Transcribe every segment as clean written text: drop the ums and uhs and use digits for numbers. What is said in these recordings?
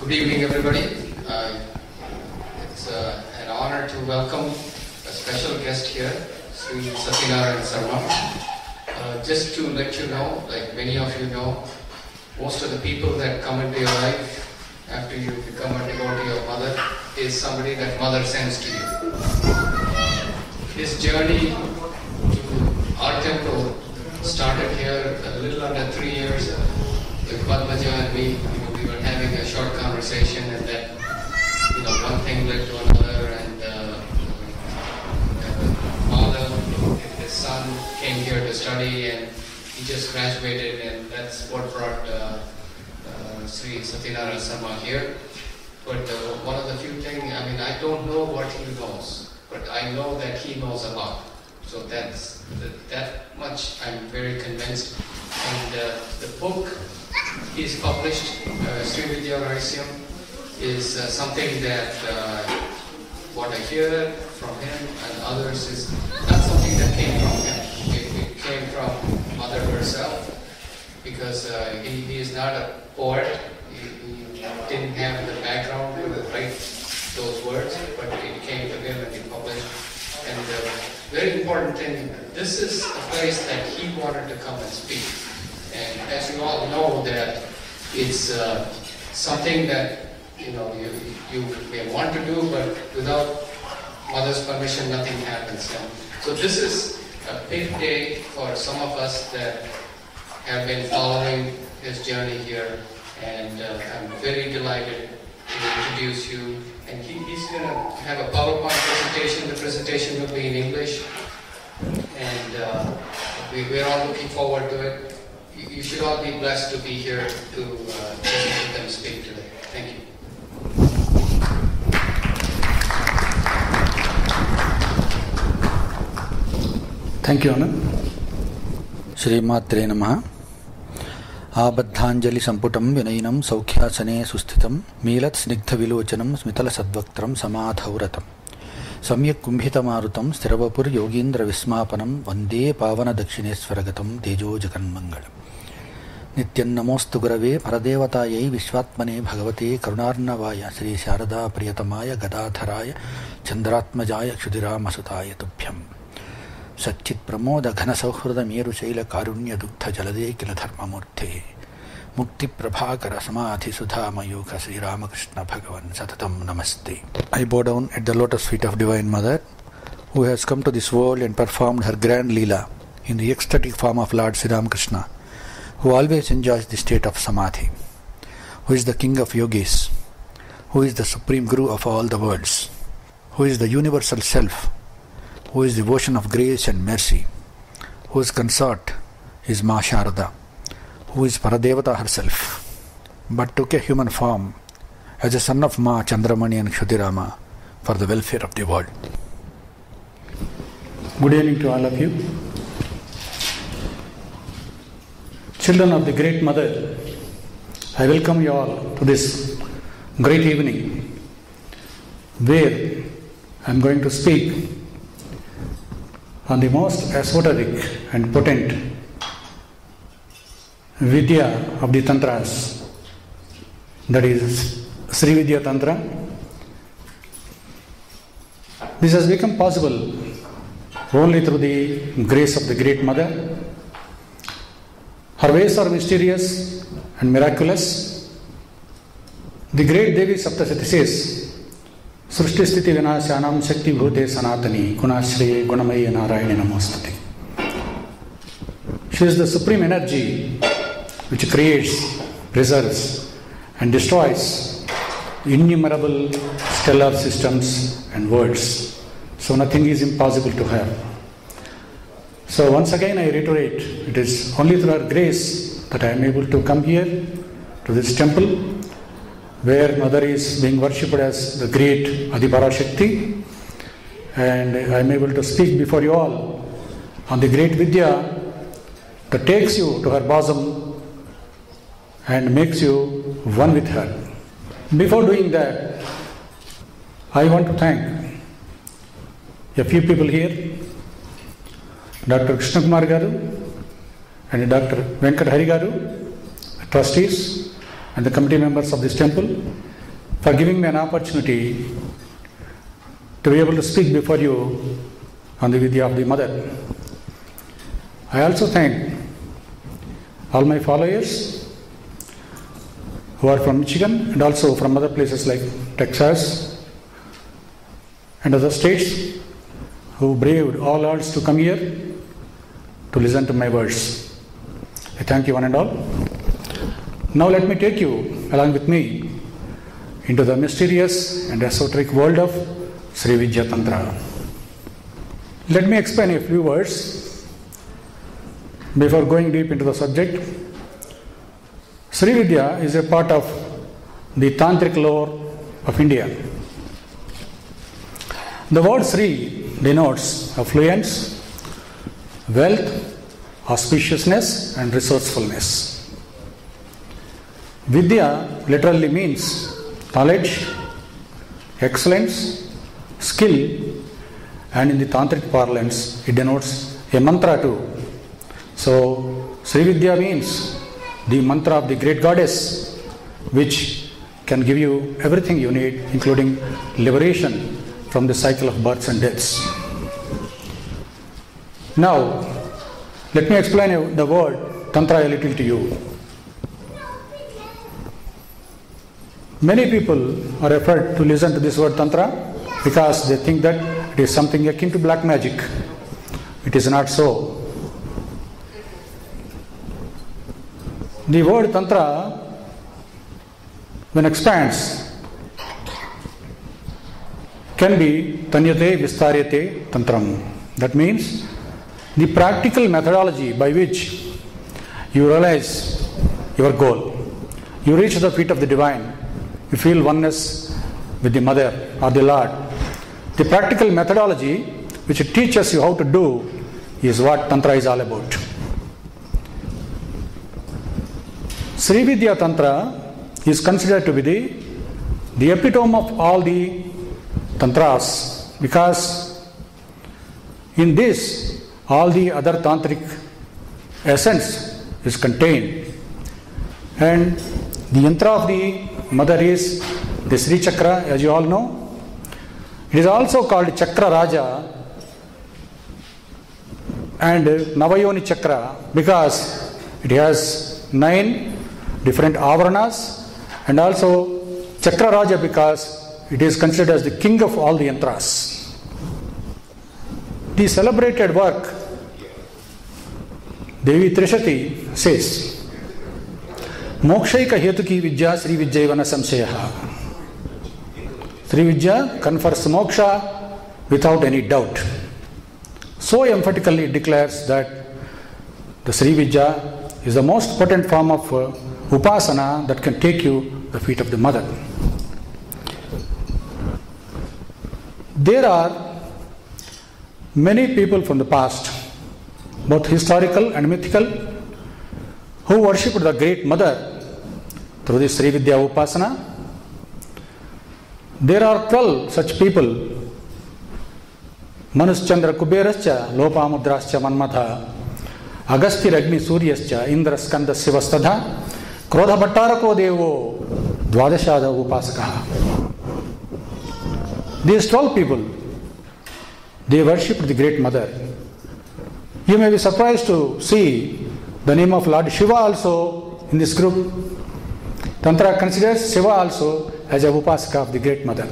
Good evening, everybody. It's an honor to welcome a special guest here, Sri Satyanarayan Sarma. Just to let you know, like many of you know, most of the people that come into your life after you become a devotee of Mother is somebody that Mother sends to you. This journey to our temple started here a little under 3 years with Padmaja and me. We were having a short conversation, and then one thing led to another, and Madhav, his son, came here to study, and he just graduated, and that's what brought Sri Satyanarayan Sarma here. But one of the few things, I don't know what he knows, but I know that he knows a lot. So that much I'm very convinced. And the book he's published, Sri Vidya Rahasyam, is something that what I hear from him and others is not something that came from him. It came from Mother herself, because he is not a poet. He didn't have the background to write those words, but it came to him and he published. And very important thing, this is a place that he wanted to come and speak. And as you all know, that it's something that you may want to do, but without Mother's permission, nothing happens. So this is a big day for some of us that have been following his journey here, and I'm very delighted to introduce you. And he's going to have a PowerPoint presentation. The presentation will be in English, and we're all looking forward to it. You should all be blessed to be here to listen to them speak today. Thank you. Thank you, Anand. Shri Matre Namaha. Abadhanjali Samputam Vinainam Saukhyaasane Susthitam Milat Snigdha Vilochanam Smitala Sadvaktram Samadhauratam Samyak Kumbhita Marutam Sthirabapur Yogindra Vismapanam Vande Pavana Dakshineswaragatam Tejo Jaganmangalam Nityan Namostu Gurave Paradevataye Vishwatmane Bhagavate Karunarnavaya Sri Sharada Priyatamaya Gadadharaya Chandratmajaya Kshudiramasutaya Tubhyam Satchit Pramoda Ghana Sauhrada Meru Shaila Karunya Dukta Jalade Kila Dharmamurte Mukti Prabhakara Samadhi Sudha Mayuka Sri Ramakrishna Bhagavan Satatam Namaste. I bow down at the lotus feet of Divine Mother, who has come to this world and performed her grand Leela in the ecstatic form of Lord Sri Ramakrishna, who always enjoys the state of Samadhi, who is the king of yogis, who is the supreme guru of all the worlds, who is the universal self, who is the ocean of grace and mercy, whose consort is Ma Sharada, who is Paradevata herself, but took a human form as a son of Ma Chandramani and Kshudirama for the welfare of the world. Good evening to all of you. Children of the Great Mother, I welcome you all to this great evening where I am going to speak on the most esoteric and potent Vidya of the Tantras, that is Sri Vidya Tantra. This has become possible only through the grace of the Great Mother. Her ways are mysterious and miraculous. The great Devi Saptasati says, Srushti Sthiti Vinasyanam Shakti Bhute Sanatani Gunashriye Gunamayi Narayani Namostati. She is the supreme energy which creates, preserves and destroys innumerable stellar systems and worlds. So nothing is impossible to her. So once again I reiterate, it is only through her grace that I am able to come here to this temple where Mother is being worshipped as the great Adipara Shakti, and I am able to speak before you all on the great Vidya that takes you to her bosom and makes you one with her. Before doing that, I want to thank a few people here, Dr. Krishna Kumar Garu and Dr. Venkat Hari Garu, trustees and the committee members of this temple, for giving me an opportunity to be able to speak before you on the Vidya of the Mother. I also thank all my followers who are from Michigan and also from other places like Texas and other states who braved all odds to come here to listen to my words. I thank you one and all. Now let me take you along with me into the mysterious and esoteric world of Sri Vidya Tantra. Let me explain a few words before going deep into the subject. Sri Vidya is a part of the Tantric lore of India. The word Sri denotes affluence, wealth, auspiciousness and resourcefulness. Vidya literally means knowledge, excellence, skill, and in the Tantric parlance it denotes a mantra too. So Sri Vidya means the mantra of the great goddess, which can give you everything you need, including liberation from the cycle of births and deaths. Now, let me explain the word Tantra a little to you. Many people are afraid to listen to this word Tantra because they think that it is something akin to black magic. It is not so. The word Tantra, when expands, can be Tanyate Vistaryate Tantram. That means the practical methodology by which you realize your goal. You reach the feet of the divine. You feel oneness with the Mother or the Lord. The practical methodology which it teaches you how to do is what Tantra is all about. Sri Vidya Tantra is considered to be the epitome of all the Tantras, because in this all the other Tantric essence is contained. And the yantra of the Mother is the Sri Chakra, as you all know. It is also called Chakra Raja and Navayoni Chakra because it has 9 different avaranas, and also Chakra Raja because it is considered as the king of all the yantras. The celebrated work Devi Trishati says, Mokshaika Hetuki Vidya Sri Vidyavana Samshayaha. Sri Vidya confers moksha without any doubt. So emphatically it declares that the Sri Vidya is the most potent form of upasana that can take you the feet of the Mother. There are many people from the past, both historical and mythical, who worshipped the great Mother through the Sri Vidya upasana. There are 12 such people: Manuschandra Kuberascha, Lopamudrascha Manmatha, Agastya Agni Suryascha, Indra Skanda Sivastadha, Krodha Bhattarako Devo, Dwadashada Upasakaha. These 12 people, they worshipped the great Mother. You may be surprised to see the name of Lord Shiva also in this group. Tantra considers Shiva also as a upasaka of the great Mother.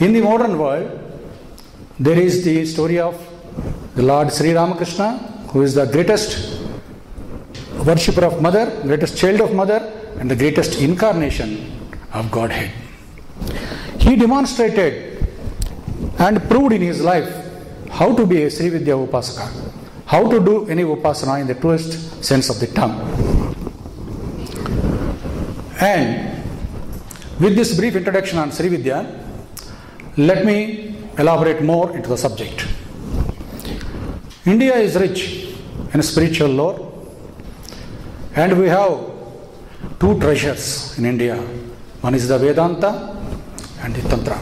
In the modern world, there is the story of the Lord Sri Ramakrishna, who is the greatest worshipper of Mother, greatest child of Mother, and the greatest incarnation of Godhead. He demonstrated and proved in his life how to be a Sri Vidya upasaka, how to do any upasana in the truest sense of the term. And with this brief introduction on Sri Vidya, let me elaborate more into the subject. India is rich in spiritual lore, and we have 2 treasures in India. One is the Vedanta and the Tantra.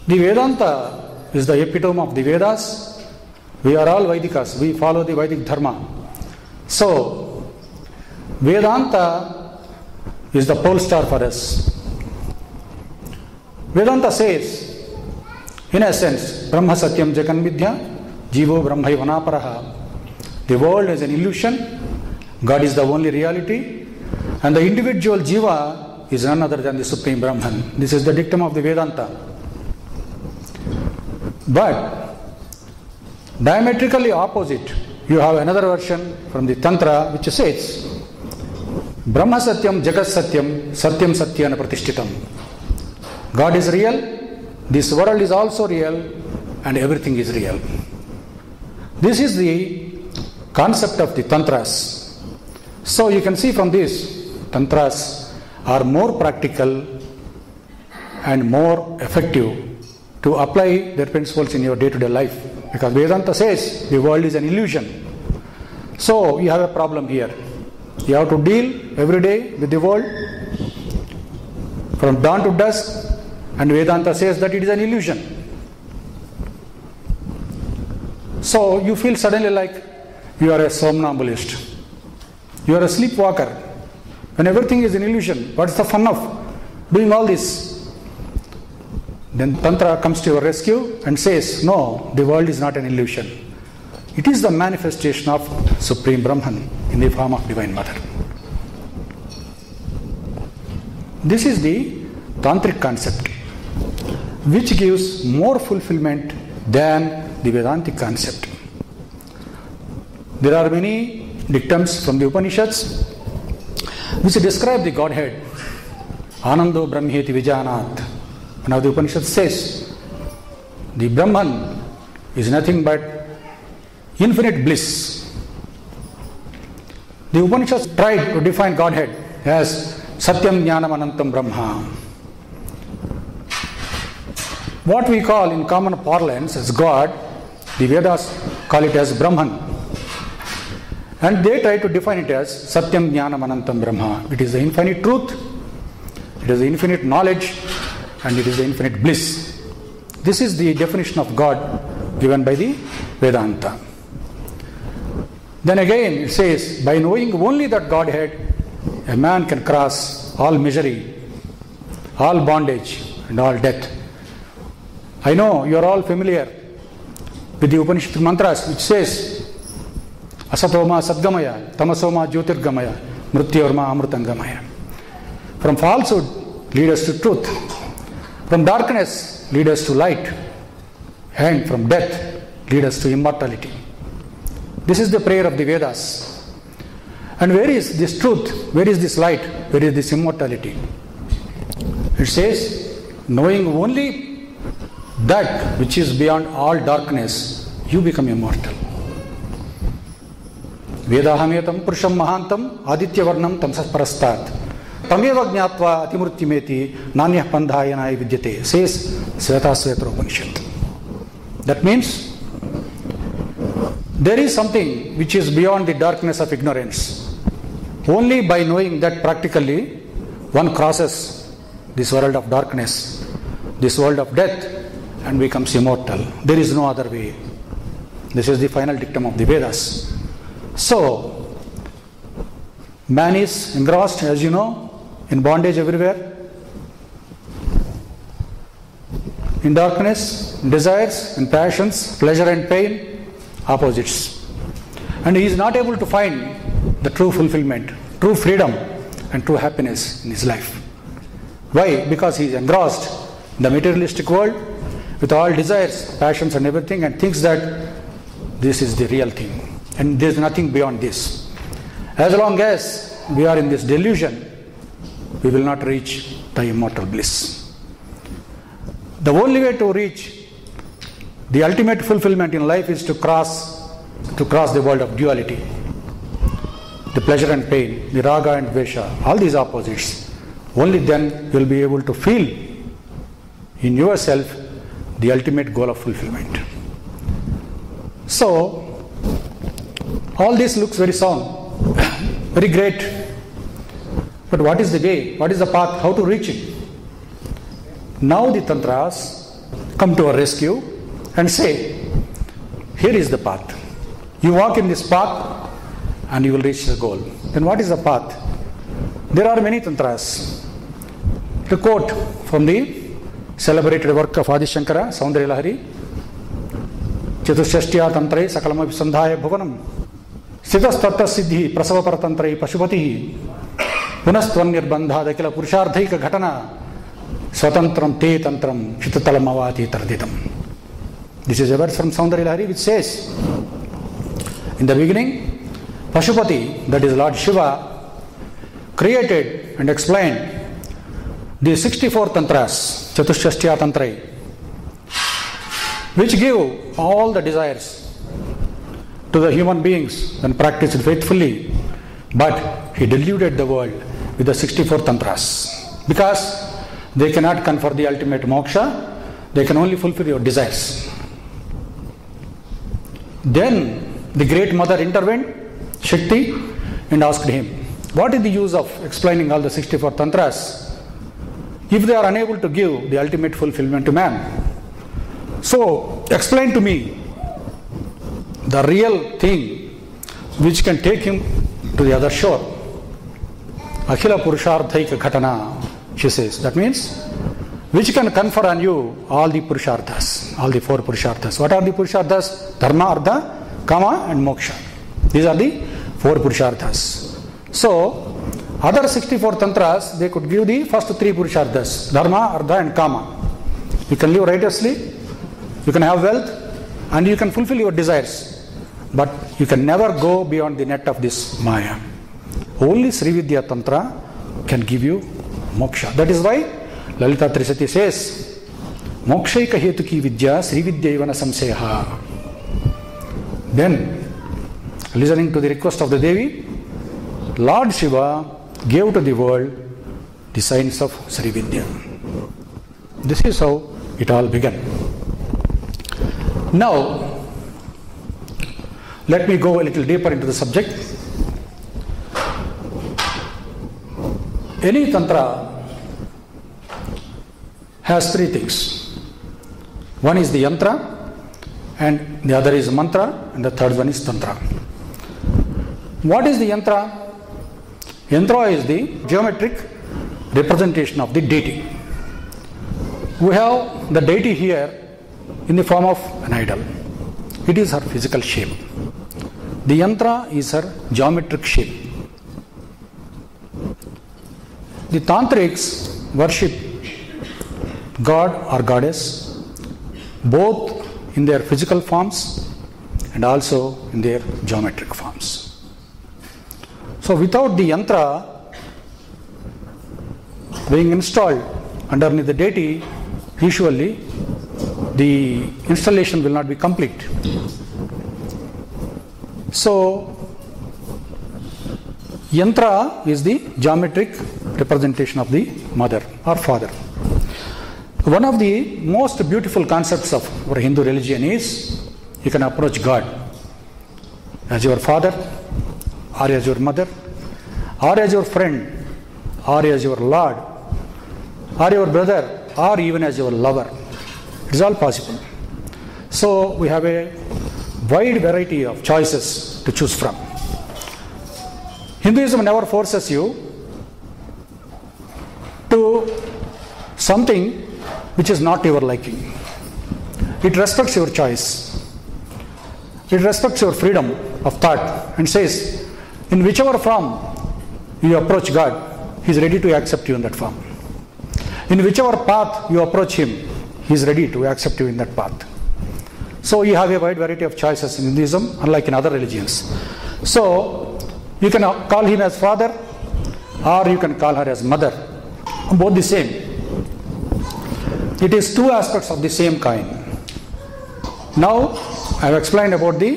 The Vedanta is the epitome of the Vedas. We are all Vedikas. We follow the Vedic Dharma. So, Vedanta is the pole star for us. Vedanta says, in essence, Brahma Satyam Jagan Vidya, Jivo Brahmaiva Naparaha. The world is an illusion, God is the only reality, and the individual Jiva is none other than the Supreme Brahman. This is the dictum of the Vedanta. But diametrically opposite, you have another version from the Tantra which says, Brahma Satyam Jagat Satyam Satyam Satyana Pratishtitam. God is real, this world is also real, and everything is real. This is the concept of the Tantras. So you can see from this, Tantras are more practical and more effective to apply their principles in your day-to-day life. Because Vedanta says the world is an illusion. So you have a problem here. You have to deal every day with the world from dawn to dusk, and Vedanta says that it is an illusion. So you feel suddenly like you are a somnambulist. You are a sleepwalker. When everything is an illusion, what is the fun of doing all this? Then Tantra comes to your rescue and says, no, the world is not an illusion. It is the manifestation of Supreme Brahman in the form of Divine Mother. This is the Tantric concept, which gives more fulfillment than the Vedantic concept. There are many dictums from the Upanishads which describe the Godhead. Anando Brahmeti Vijanat. Now the Upanishad says the Brahman is nothing but infinite bliss. The Upanishads tried to define Godhead as Satyam Jnanam Anantam Brahma. What we call in common parlance as God, the Vedas call it as Brahman. And they try to define it as Satyam Jnanam Anantam Brahma. It is the infinite truth, it is the infinite knowledge, and it is the infinite bliss. This is the definition of God given by the Vedanta. Then again it says, by knowing only that Godhead, a man can cross all misery, all bondage, and all death. I know you are all familiar with the Upanishad mantras which says, Asatoma Sadgamaya, Tamasoma Jyotirgamaya, Mrityorma Amrutangamaya. From falsehood, lead us to truth. From darkness, lead us to light. And from death, lead us to immortality. This is the prayer of the Vedas. And where is this truth? Where is this light? Where is this immortality? It says, knowing only that which is beyond all darkness, you become immortal. Vedahametam Purusham Mahantam Aditya Varnam Tamsas Parastat Tameva Jnatva Atimurtimeti Nanyah Pandhayanai Vidyate, says Svetasvetra Upanishad. That means there is something which is beyond the darkness of ignorance. Only by knowing that practically one crosses this world of darkness, this world of death, and becomes immortal. There is no other way. This is the final dictum of the Vedas. So, man is engrossed, as you know, in bondage everywhere, in darkness, desires and passions, pleasure and pain, opposites. And he is not able to find the true fulfillment, true freedom, and true happiness in his life. Why? Because he is engrossed in the materialistic world with all desires, passions, and everything, and thinks that this is the real thing. And there is nothing beyond this. As long as we are in this delusion, we will not reach the immortal bliss. The only way to reach the ultimate fulfillment in life is to cross the world of duality. The pleasure and pain, the raga and dvesha, all these opposites. Only then you will be able to feel in yourself the ultimate goal of fulfillment. So, all this looks very sound, very great. But what is the way? What is the path? How to reach it? Now the Tantras come to our rescue and say, here is the path. You walk in this path and you will reach the goal. Then what is the path? There are many tantras. To quote from the celebrated work of Adi Shankara, Saundarya Lahari, Chatushtya Tantre Sakalamapi Sandhaya Bhuvanam Sthitastatta Siddhi Prasava Paratantre Pashupati Punastvan Nirbandha Dakila Purushardhaika Ghatana Swatantram Te Tantram Chitatalamavati Tarditam. This is a verse from Saundarya Lahari which says, in the beginning, Pashupati, that is Lord Shiva, created and explained the 64 tantras, Chatushtya Tantra, which give all the desires to the human beings when practiced faithfully, but he deluded the world with the 64 tantras because they cannot confer the ultimate moksha, they can only fulfill your desires. Then the great mother intervened, Shakti, and asked him, what is the use of explaining all the 64 tantras if they are unable to give the ultimate fulfillment to man? So, explain to me the real thing which can take him to the other shore. Akhila Purushardhaika Ghatana, she says. That means, which can confer on you all the Purusharthas, all the 4 Purusharthas. What are the Purusharthas? Dharma, Artha, Kama and Moksha. These are the 4 Purusharthas. So, other 64 tantras, they could give the first 3 Purusharthas, Dharma, Artha and Kama. You can live righteously, you can have wealth, and you can fulfill your desires. But you can never go beyond the net of this Maya. Only Srividya Tantra can give you moksha. That is why Lalita Trisati says, Mokshaika Hetuki Vidya Srividya Ivana Samseha. Then, listening to the request of the Devi, Lord Shiva gave to the world the science of Srividya. This is how it all began. Now, let me go a little deeper into the subject. Any tantra has 3 things. One is the yantra, and the other is mantra, and the third one is tantra. What is the yantra? Yantra is the geometric representation of the deity. We have the deity here in the form of an idol. It is her physical shape. The yantra is her geometric shape. The tantrics worship God or goddess both in their physical forms and also in their geometric forms. So without the yantra being installed underneath the deity, usually the installation will not be complete. So yantra is the geometric representation of the mother or father. One of the most beautiful concepts of our Hindu religion is you can approach God as your father, or as your mother, or as your friend, or as your Lord, or your brother, or even as your lover. It is all possible. So we have a wide variety of choices to choose from. Hinduism never forces you to something which is not your liking. It respects your choice. It respects your freedom of thought and says, in whichever form you approach God, He is ready to accept you in that form. In whichever path you approach Him, He is ready to accept you in that path. So you have a wide variety of choices in Hinduism, unlike in other religions. So you can call Him as father, or you can call her as mother. Both the same. It is 2 aspects of the same coin. Now I have explained about the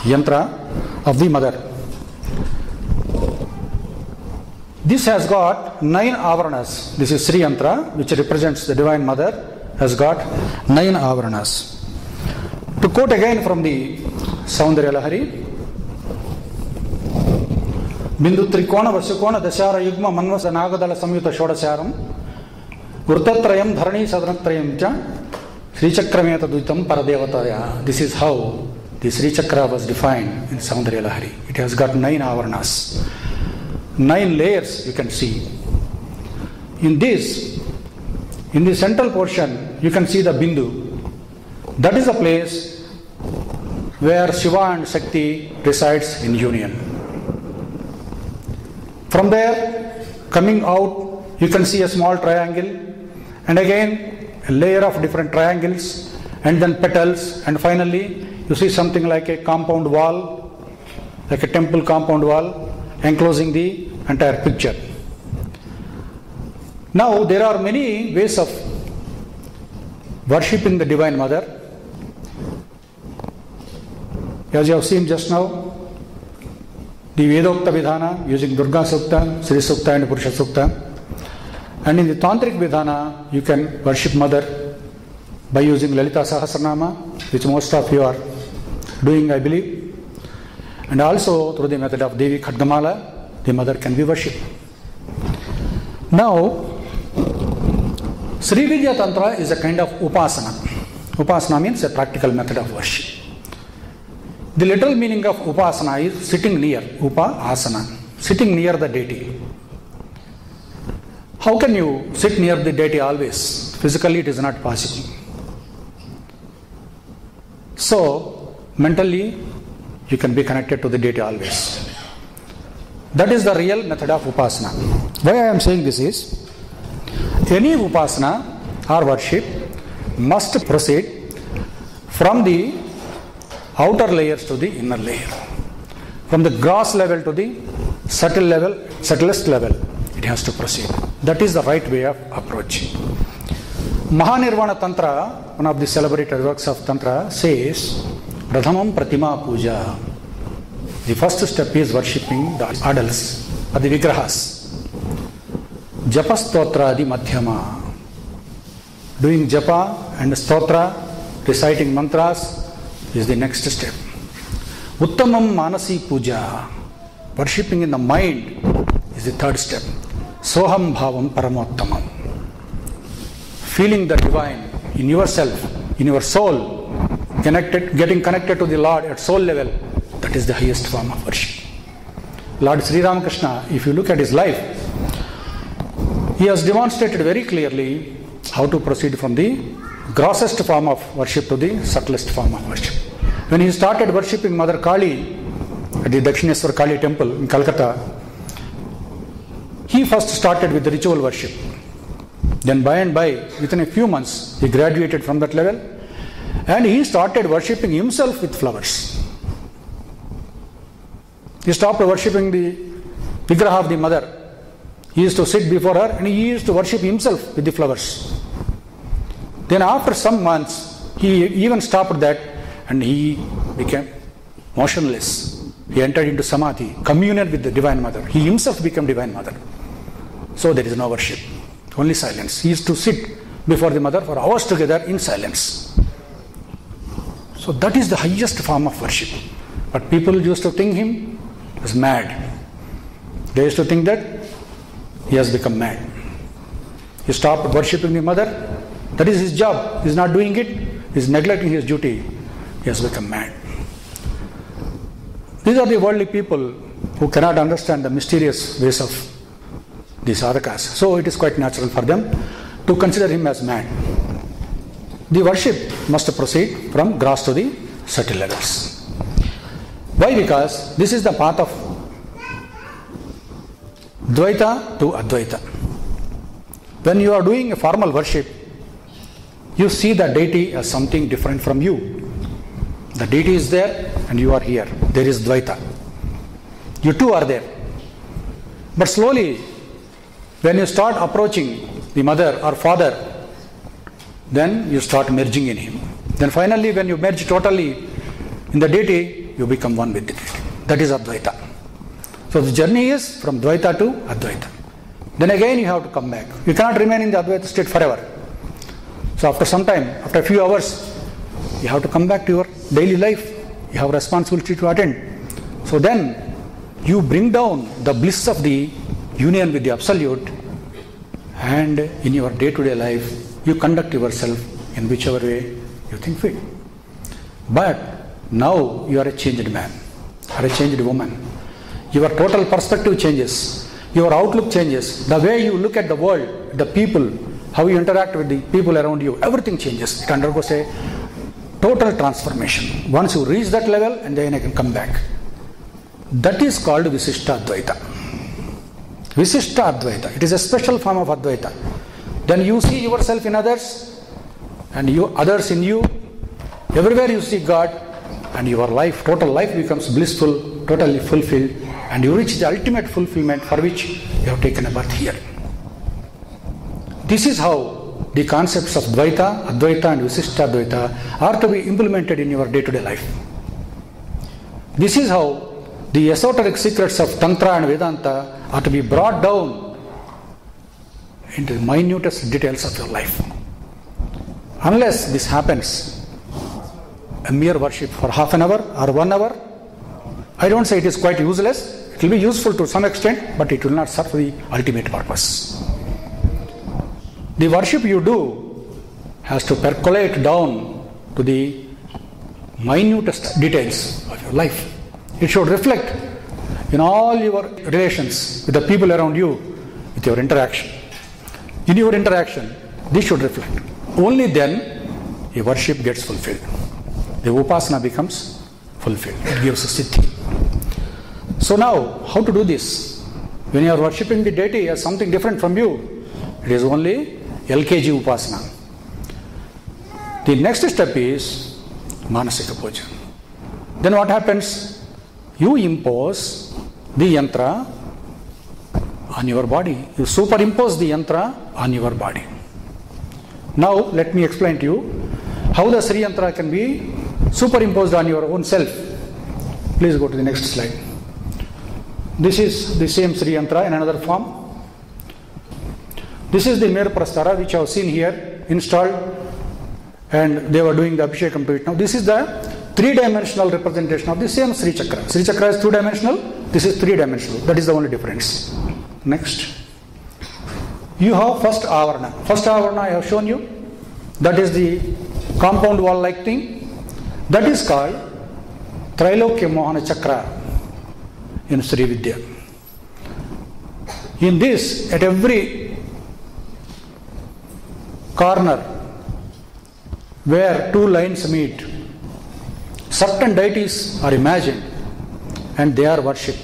yantra of the mother. This has got 9 avaranas. This is Sri Yantra, which represents the Divine Mother, has got 9 avaranas. To quote again from the Saundarya Lahari, Bindu Trikona Vasukona Dashara Yugma Manvasa Nagadala Samyuta Shodasaram Urtatrayam Dharani Sadanatrayam Cha Sri Chakrameta Duitam Paradevataya. This is how the Sri Chakra was defined in Saundarya Lahari. It has got 9 avaranas, 9 layers you can see. In the central portion, you can see the Bindu. That is a place where Shiva and Shakti resides in union. From there, coming out, you can see a small triangle, and again a layer of different triangles, and then petals, and finally you see something like a compound wall, like a temple compound wall, enclosing the entire picture. Now, there are many ways of worshipping the Divine Mother. As you have seen just now, the Vedokta Vidhana using Durga Sukta, Sri Sukta and Purusha Sukta. And in the Tantric Vidhana, you can worship Mother by using Lalita Sahasranama, which most of you are doing, I believe. And also through the method of Devi Khadgamala, the Mother can be worshipped. Now, Sri Vidya Tantra is a kind of upasana. Upasana means a practical method of worship. The literal meaning of upasana is sitting near, upa-asana, sitting near the deity. How can you sit near the deity always? Physically it is not possible. So, mentally you can be connected to the deity always. That is the real method of upasana. Why I am saying this is, any upasana or worship must proceed from the outer layers to the inner layer. From the gross level to the subtlest level, it has to proceed. That is the right way of approaching. Mahanirvana Tantra, one of the celebrated works of Tantra, says, Pradhamam Pratima Puja. The first step is worshipping the idols or the vigrahas. Japa Stotra Adi Madhyama. Doing japa and stotra, reciting mantras, is the next step. Uttamam Manasi Puja. Worshipping in the mind is the third step. Soham Bhavam Paramottamam. Feeling the divine in yourself, in your soul, getting connected to the Lord at soul level, that is the highest form of worship. Lord Sri Ramakrishna, if you look at his life, he has demonstrated very clearly how to proceed from the grossest form of worship to the subtlest form of worship. When he started worshipping Mother Kali at the Dakshineswar Kali temple in Calcutta, he first started with the ritual worship. Then by and by, within a few months, he graduated from that level and he started worshipping himself with flowers. He stopped worshipping the vigraha of the Mother. He used to sit before her and he used to worship himself with the flowers. Then after some months, he even stopped that and he became motionless. He entered into samadhi, communion with the Divine Mother. He himself became Divine Mother. So there is no worship, only silence. He used to sit before the Mother for hours together in silence. So that is the highest form of worship. But people used to think him as mad. They used to think that he has become mad. He stopped worshipping the Mother. That is his job. He is not doing it. He is neglecting his duty. He has become mad. These are the worldly people who cannot understand the mysterious ways of these sadhakas. So it is quite natural for them to consider him as mad. The worship must proceed from gross to the subtle levels. Why? Because this is the path of Dvaita to Advaita. When you are doing a formal worship, you see the deity as something different from you. The deity is there and you are here. There is Dvaita. You two are there. But slowly, when you start approaching the Mother or Father, then you start merging in him. Then finally, when you merge totally in the deity, you become one with the deity. That is Advaita. So the journey is from Dvaita to Advaita. Then again you have to come back. You cannot remain in the Advaita state forever. So after some time, after a few hours, you have to come back to your daily life. You have responsibility to attend. So then you bring down the bliss of the union with the Absolute, and in your day-to-day life, you conduct yourself in whichever way you think fit. But Now you are a changed man or a changed woman. Your total perspective changes. Your outlook changes. The way you look at the world, the people, how you interact with the people around you, everything changes. It undergoes a total transformation. Once you reach that level, and then I can come back. That is called Visishta Advaita. Visishta Advaita. It is a special form of Advaita. Then you see yourself in others, and others in you. Everywhere you see God, and your life, total life becomes blissful, totally fulfilled, and you reach the ultimate fulfillment for which you have taken a birth here. This is how the concepts of Dvaita, Advaita and Visishta Advaita are to be implemented in your day-to-day life. This is how the esoteric secrets of Tantra and Vedanta are to be brought down into the minutest details of your life. Unless this happens, a mere worship for half an hour or 1 hour, I don't say it is quite useless. It will be useful to some extent, but it will not serve the ultimate purpose. The worship you do has to percolate down to the minutest details of your life. It should reflect in all your relations with the people around you, with your interaction. In your interaction, this should reflect. Only then your worship gets fulfilled. The upasana becomes fulfilled. It gives a siddhi. So now, how to do this? When you are worshipping the deity as something different from you, it is only LKG upasana. The next step is manasika puja. Then what happens? You impose the yantra on your body. You superimpose the yantra on your body. Now let me explain to you how the Sri Yantra can be superimposed on your own self. Please go to the next slide. This is the same Sri Yantra in another form. This is the Mer Prastara which I have seen here installed, and they were doing the Abhishekam to it. Now this is the three-dimensional representation of the same Sri Chakra. Sri Chakra is two-dimensional, this is three-dimensional. That is the only difference. Next. You have first Avarana. First Avarana I have shown you. That is the compound wall-like thing. That is called Trailokya Mohana Chakra in Sri Vidya. In this, at every corner where two lines meet, certain deities are imagined and they are worshipped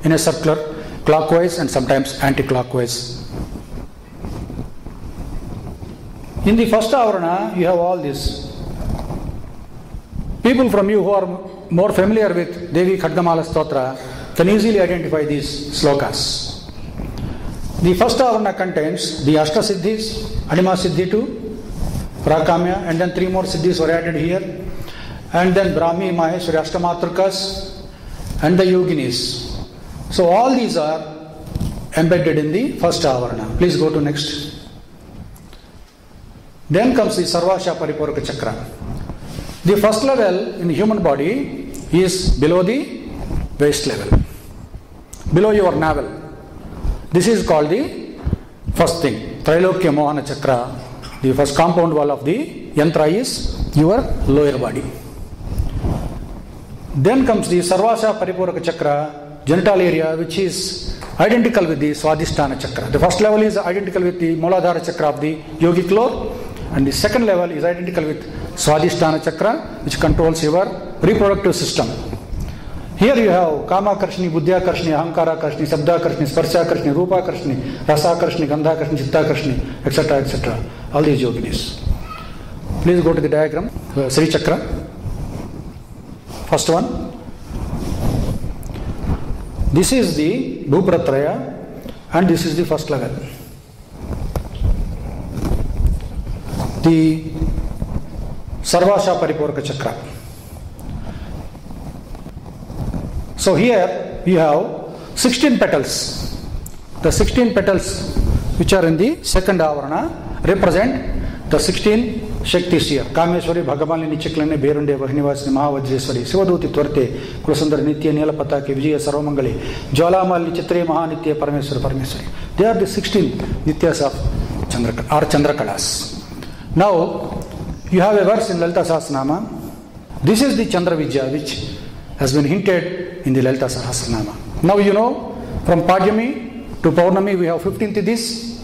in a circular, clockwise and sometimes anti-clockwise. In the first Avarana, you have all this. People from you who are more familiar with Devi Khadgamala Stotra can easily identify these slokas. The first Avarana contains the Ashta Siddhis, Anima Siddhi 2, Prakamya, and then 3 more Siddhis were added here, and then Brahmi, Maheshwari, Ashtamatrakas, and the Yoginis. So all these are embedded in the first Avarana. Please go to next. Then comes the Sarvasha Paripuraka Chakra. The first level in the human body is below the waist level, below your navel. This is called the first thing, Trailokya Mohana Chakra. The first compound wall of the yantra is your lower body. Then comes the Sarvasha Paripuraka Chakra, genital area, which is identical with the Swadhisthana Chakra. The first level is identical with the Muladhara Chakra of the yogic floor, and the second level is identical with Swadhisthana Chakra, which controls your reproductive system. Here you have Kama Karshni, Buddhya Karshni, Ahankara Karshni, Sabda Karshni, Sparsha Karshni, Rupa Karshni, Rasa Karshni, Gandha Karshni, Chitta Karshni, etc., etc. All these yoginis. Please go to the diagram. Sri Chakra. First one. This is the Bhupratraya, and this is the first level. The Sarvasha Paripuraka Chakra. So here you have 16 petals. The 16 petals which are in the second Avarana represent the 16 Shaktis here. Kameshwari, Bhagamalini, Chiklane, Berunde, Vahinivasini, Mahavajreswari, Sivaduti, Tvarte, Kulasundar, Nitya, Nilapataki, Vijaya, Sarvamangali, Jwalamali, Chitre, Mahanitya, Parameswari, Parameswari. They are the 16 Nityas of Chandrakalas. Now, you have a verse in Lalita Sahasranama, This is the Chandra Vidya which has been hinted in the Lalita Sahasranama. Now you know, from Padyami to Paurnami we have 15 Tidis.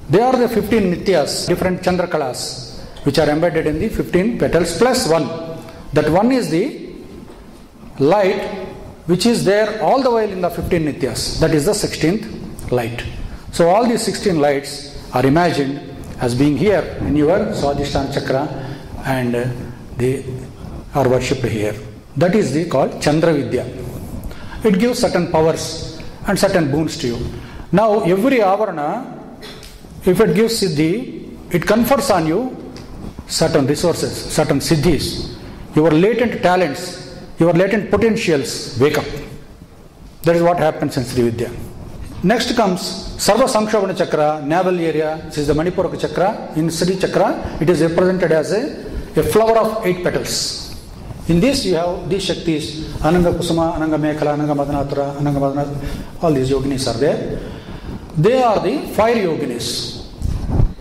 They are the 15 Nityas, different Chandra Kalas, which are embedded in the 15 petals plus 1. That one is the light which is there all the while in the 15 Nityas. That is the 16th light. So all these 16 lights are imagined as being here in your Swadhisthana Chakra, and they are worshipped here. That is called Chandra Vidya. It gives certain powers and certain boons to you. Now every avarana, if it gives siddhi, it confers on you certain resources, certain siddhis. Your latent talents, your latent potentials wake up. That is what happens in Sri Vidya. Next comes Sarva Sankshobhana Chakra, navel area. This is the Manipuraka Chakra. In Sri Chakra, it is represented as a flower of 8 petals. In this you have these Shaktis, Ananga Kusuma, Ananga Mekhala, Ananga Madanatura, Ananga Madanatura, all these yoginis are there. They are the fire yoginis.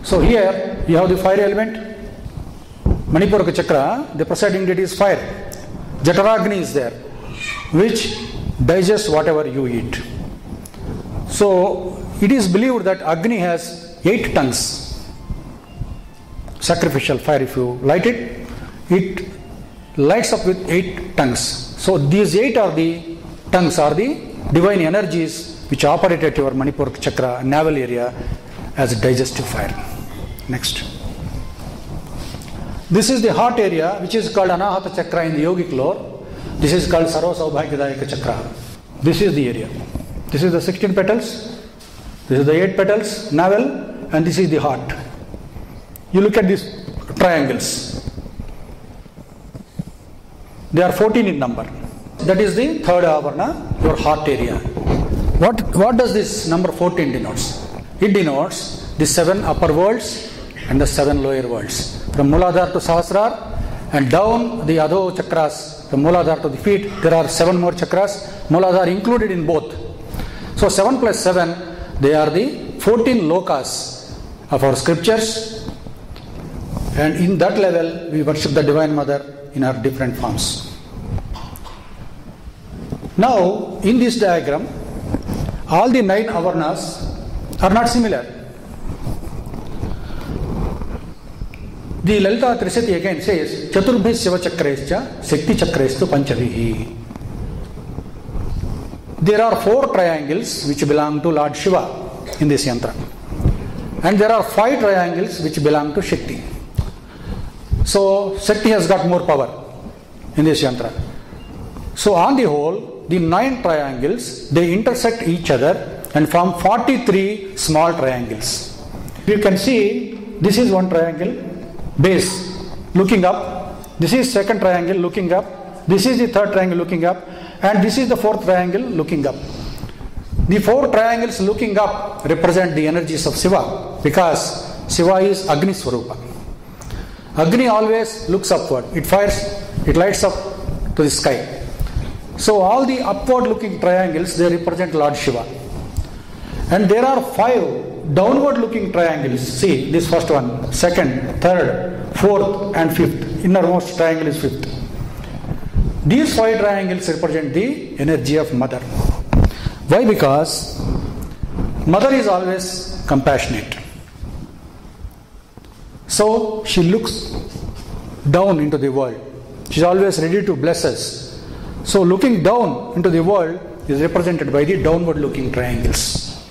So here you have the fire element, Manipuraka Chakra, the presiding deity is fire. Jataragni is there, which digests whatever you eat. So it is believed that Agni has 8 tongues. Sacrificial fire, if you light it, it lights up with 8 tongues. So these 8 are the tongues, are the divine energies which operate at your Manipuraka Chakra, navel area, as a digestive fire. Next. This is the heart area which is called Anahata Chakra in the yogic lore. This is called Sarva Saubhagyadayaka Chakra. This is the area. This is the 16 petals. This is the 8 petals, navel, and this is the heart. You look at these triangles. They are 14 in number. That is the third avarana, your heart area. What does this number 14 denotes? It denotes the 7 upper worlds and the 7 lower worlds. From Mooladhara to Sahasrara and down the Adho chakras, from Mooladhara to the feet, there are 7 more chakras. Mooladhara included in both. So 7 plus 7, they are the 14 lokas of our scriptures. And in that level, we worship the Divine Mother in her different forms. Now, in this diagram, all the 9 avarnas are not similar. The Lalita Trisati again says, Chaturbhi Shiva Chakraescha, Shakti Chakraestu Panchavihi. There are 4 triangles which belong to Lord Shiva in this yantra. And there are 5 triangles which belong to Shakti. So, Shakti has got more power in this yantra. So, on the whole, the 9 triangles, they intersect each other and form 43 small triangles. You can see, this is one triangle, base, looking up. This is second triangle looking up. This is the third triangle looking up. And this is the fourth triangle looking up. The 4 triangles looking up represent the energies of Shiva, because Shiva is Agni Swarupa. Agni always looks upward. It fires, it lights up to the sky. So all the upward looking triangles, they represent Lord Shiva. And there are 5 downward looking triangles. See, this first one, second, third, fourth and fifth. Innermost triangle is fifth. These 5 triangles represent the energy of Mother. Why? Because Mother is always compassionate. So she looks down into the world. She is always ready to bless us. So looking down into the world is represented by the downward looking triangles.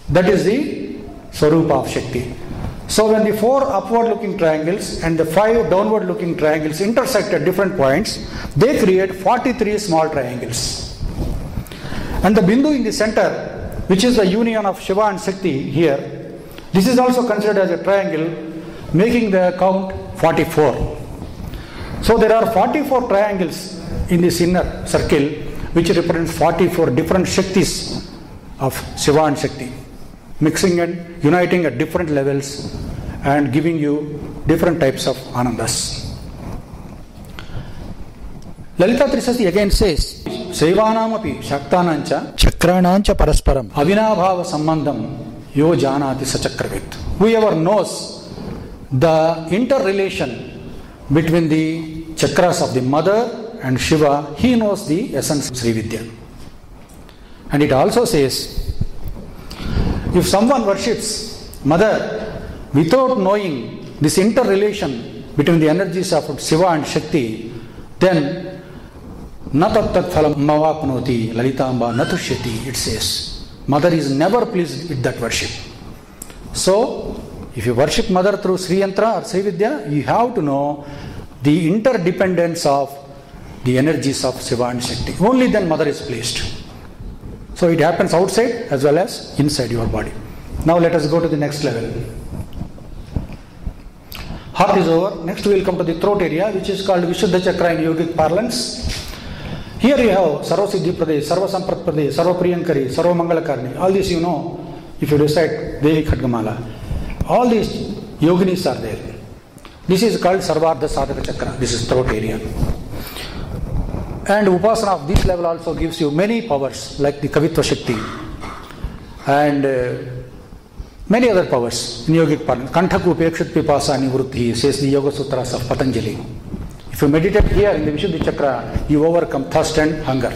That is the Swarupa of Shakti. So when the 4 upward looking triangles and the 5 downward looking triangles intersect at different points, they create 43 small triangles. And the Bindu in the center, which is the union of Shiva and Shakti here, this is also considered as a triangle, making the count 44. So there are 44 triangles in this inner circle, which represents 44 different Shaktis of Shiva and Shakti, mixing and uniting at different levels and giving you different types of anandas. Lalita Trisati again says, Saivanamapi Shaktanancha Chakranancha Parasparam Avinabhava Sambandham Yo Janati Sachakravit. Whoever knows the interrelation between the chakras of the mother and Shiva, he knows the essence of Sri Vidya. And it also says, if someone worships mother without knowing this interrelation between the energies of Shiva and Shakti, then natat phalam mavapnoti lalitamba natushyati, it says. Mother is never pleased with that worship. So, if you worship mother through Sri Yantra or Sri Vidya, you have to know the interdependence of the energies of Shiva and Shakti. Only then mother is pleased. So it happens outside as well as inside your body. Now let us go to the next level. Heart is over. Next we will come to the throat area, which is called Vishuddha Chakra in yogic parlance. Here you have Sarva Siddhi Pradesh, Sarva Samprat Pradesh, Sarva Priyankari, Sarva Mangalakarni. All this you know if you recite Devi Khadgamala. All these yoginis are there. This is called Sarvardha Sadhaka Chakra. This is throat area. And Upasana of this level also gives you many powers like the Kavitva Shakti and many other powers in yogic parlance. Kanthaku Upekshit Pipasa Nivrutti says the Yoga Sutras of Patanjali. If you meditate here in the Vishuddha Chakra, you overcome thirst and hunger.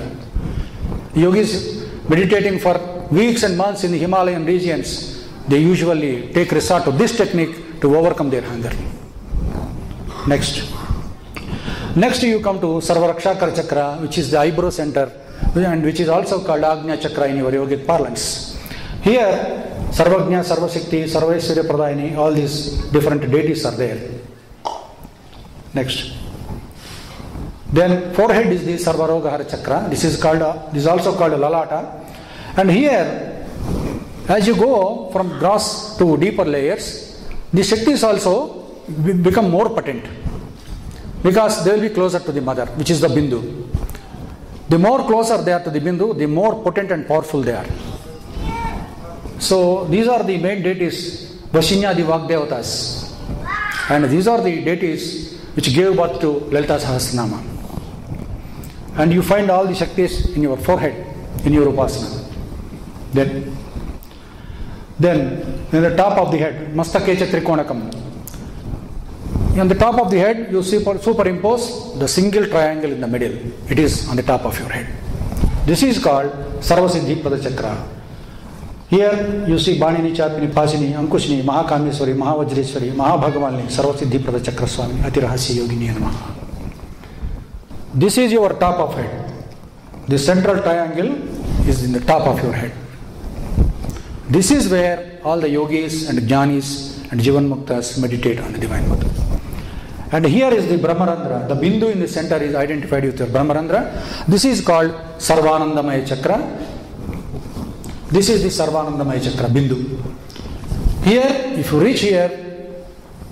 Yogis meditating for weeks and months in the Himalayan regions, they usually take resort to this technique to overcome their hunger. Next you come to Sarvarakshakara Chakra, which is the eyebrow center and which is also called Agnya Chakra in your yogic parlance. Here, Sarvagnya, Sarvashakti, Sarvaishwarya Pradayini, all these different deities are there. Next. Then forehead is the Sarvarogahara Chakra. This is also called Lalata. And here, as you go from gross to deeper layers, the Shaktis also become more potent because they will be closer to the mother, which is the Bindu. The more closer they are to the Bindu, the more potent and powerful they are. So these are the main deities, Vashinya the Vagdevatas. And these are the deities which gave birth to Lalita Sahasranama. And you find all the Shaktis in your forehead, in your Upasana. Then in the top of the head, Mastakecha Trikonakam. On the top of the head, you superimpose the single triangle in the middle. It is on the top of your head. This is called Sarvasiddhi Pada Chakra. Here you see Banini, Chapini, Pasini, Ankushini, Mahakameswari, Mahavajreshwari, Mahabhagavani, Sarvasiddhi Pada Chakra Swami, Atirahasya Yogini Namaha. This is your top of head. The central triangle is in the top of your head. This is where all the yogis and jnanis and Jivan Muktas meditate on the Divine Mother. And here is the Brahmarandra. The Bindu in the center is identified with your Brahmarandra. This is called Sarvanandamaya Chakra. This is the Sarvanandamaya Chakra, Bindu. Here, if you reach here,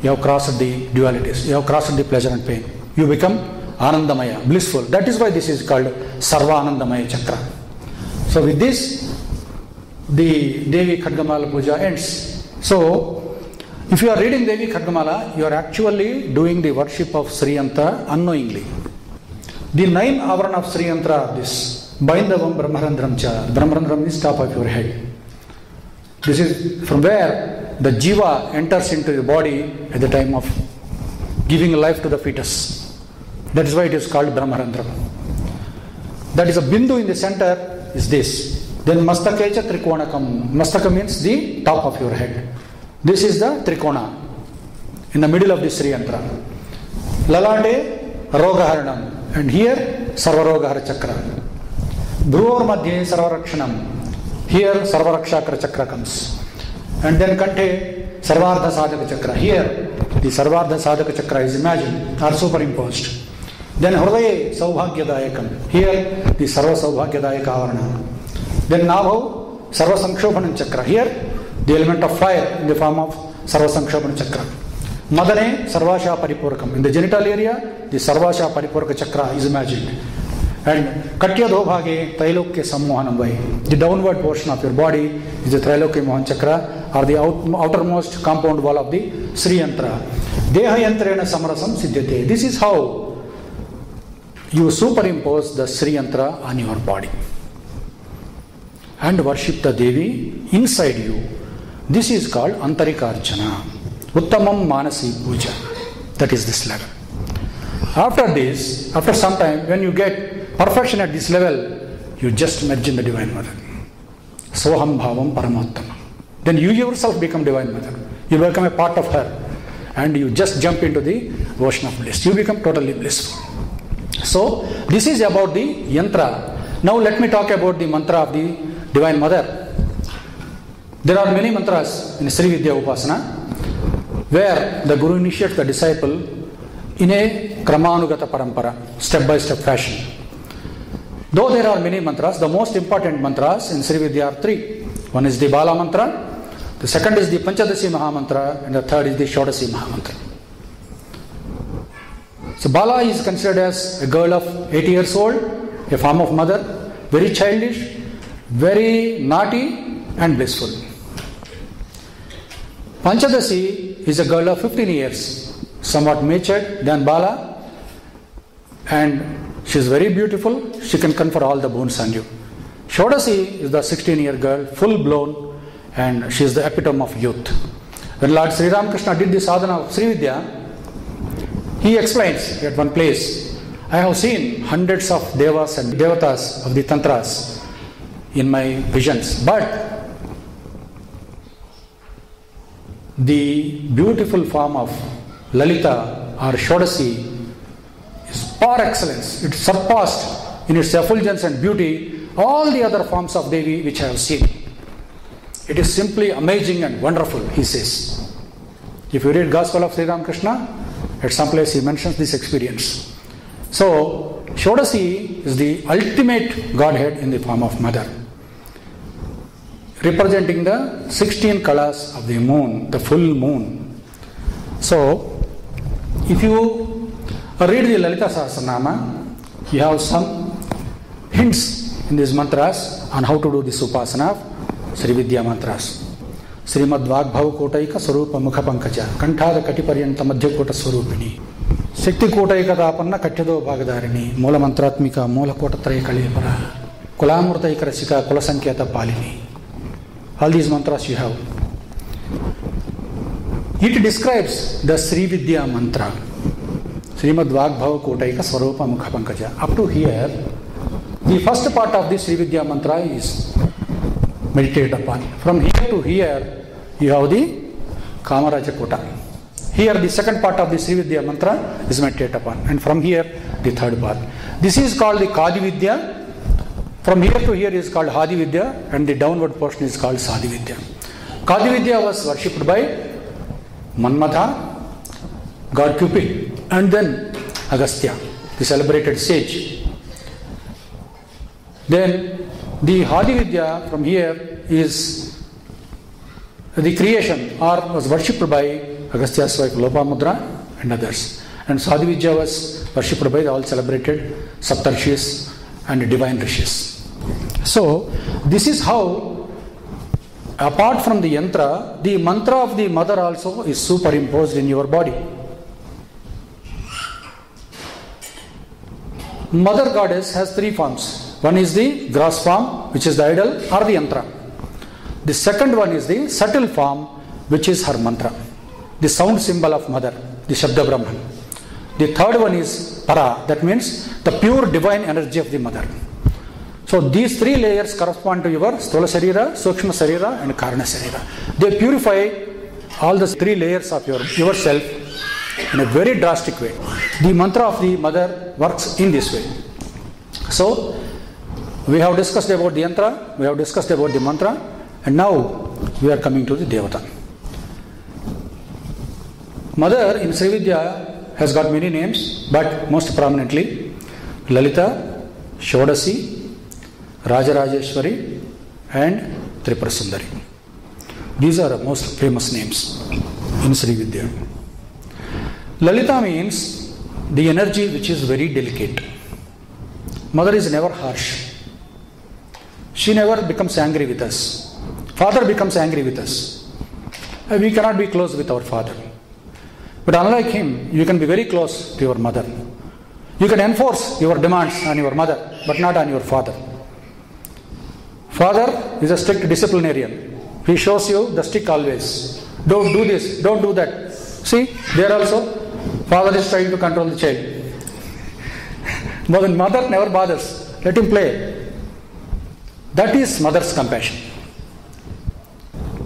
you have crossed the dualities. You have crossed the pleasure and pain. You become Anandamaya, blissful. That is why this is called Sarvanandamaya Chakra. So with this, the Devi Khadgamala Puja ends. So, if you are reading Devi Khadgamala, you are actually doing the worship of Sri Yantra unknowingly. The 9 avarana of Sri Yantra are this. Baindavam Brahmarandram Cha. Brahmarandram is top of your head. This is from where the Jiva enters into the body at the time of giving life to the fetus. That is why it is called Brahmarandram. That is a Bindu in the center is this. Then Mastakecha Trikonakam. Mastaka means the top of your head. This is the Trikona in the middle of the Sri Yantra. Lalate Rogaharanam. And here Sarvarogahara Chakra. Dhruvar Madhye Sarvarakshanam. Here Sarvarakshakara Chakra comes. And then Kante Sarvardha Sadhaka Chakra. Here the Sarvardha Sadhaka Chakra is imagined or superimposed. Then Hridaye Saubhagyadayakam. Here the Sarva Saubhagyadayaka Avarana. Then Nabhav Sarva Sankshopanam Chakra. Here the element of fire in the form of Sarva Sankshopanam Chakra. Madane Sarvasha Paripurkam. In the genital area, the Sarvasha Paripurka Chakra is imagined. And Katya Dobhage Trailokya Sammohanam Vai. The downward portion of your body is the Trailokya Mohan Chakra or the outermost compound wall of the Sri Yantra. Deha Yantrena Samarasam Siddhyate. This is how you superimpose the Sri Yantra on your body and worship the Devi inside you. This is called Antarikarchana. Uttamam Manasi Puja. That is this level. After this, after some time, when you get perfection at this level, you just merge in the Divine Mother. Soham Bhavam Paramattama. Then you yourself become Divine Mother. You become a part of her. And you just jump into the ocean of bliss. You become totally blissful. So, this is about the yantra. Now let me talk about the mantra of the Divine Mother. There are many mantras in Sri Vidya Upasana where the Guru initiates the disciple in a kramanugata parampara, step by step fashion. Though there are many mantras, the most important mantras in Sri Vidya are three. One is the Bala mantra, the second is the Panchadasi Mahamantra, and the third is the Shodasi Mahamantra. So Bala is considered as a girl of 8 years old, a form of mother, very childish, very naughty and blissful. Panchadasi is a girl of 15 years, somewhat matured than Bala, and she is very beautiful. She can confer all the boons on you. Shodasi is the 16-year girl, full blown, and she is the epitome of youth. When Lord Sri Ramakrishna did the sadhana of Sri Vidya, he explains at one place, I have seen hundreds of devas and devatas of the tantras in my visions, but the beautiful form of Lalita or Shodasi is par excellence. It surpassed in its effulgence and beauty all the other forms of Devi which I have seen. It is simply amazing and wonderful, he says. If you read Gospel of Sri Ramakrishna, at some place he mentions this experience. So, Shodasi is the ultimate Godhead in the form of Mother, representing the 16 colors of the moon, the full moon. So, if you read the Lalita Sahasranama, you have some hints in these mantras on how to do this upasana of Sri Vidya mantras. Srimad Vagbhav Kotaika Swarupa Mukha Pankaja Kanthada Katiparyanta Madhya Kota Swarupini Shakti Kotaika Dapanna Katyado Bhagadarini Mula Mantratmika Mula Kota Traya Kalipara Kulamurta Ikarasika Kulasankyata Palini. All these mantras you have. It describes the Sri Vidya mantra. Srimad Vagbhav Kotaika Swarupa Mukha Pankaja. Up to here, the first part of the Sri Vidya mantra is meditated upon. From here to here, you have the Kamaraja Kota. Here, the second part of the Sri Vidya mantra is meditated upon. And from here, the third part. This is called the Kadi Vidya. From here to here is called Hadi Vidya, and the downward portion is called Sadhi Vidya. Kadi Vidya was worshipped by Manmatha, God Cupid, and then Agastya, the celebrated sage. Then the Hadi Vidya from here is the creation, or was worshipped by Agastya's wife Lopamudra and others. And Sadhi Vidya was worshipped by the all celebrated Saptarshis and divine rishis. So, this is how, apart from the yantra, the mantra of the mother also is superimposed in your body. Mother goddess has three forms. One is the gross form, which is the idol or the yantra. The second one is the subtle form, which is her mantra, the sound symbol of mother, the Shabda Brahman. The third one is para, that means the pure divine energy of the mother. So these three layers correspond to your Sthola Sarira, Sukshma Sarira and Karana Sarira. They purify all the three layers of yourself in a very drastic way. The mantra of the mother works in this way. So we have discussed about the yantra, we have discussed about the mantra, and now we are coming to the Devata. Mother in Sri Vidya has got many names, but most prominently Lalita, Shodasi, Rajarajeshwari and Tripura Sundari. These are the most famous names in Sri Vidya. Lalita means the energy which is very delicate. Mother is never harsh. She never becomes angry with us. Father becomes angry with us. We cannot be close with our father. But unlike him, you can be very close to your mother. You can enforce your demands on your mother, but not on your father. Father is a strict disciplinarian. He shows you the stick always. Don't do this, don't do that. See, there also, father is trying to control the child. But mother never bothers. Let him play. That is mother's compassion.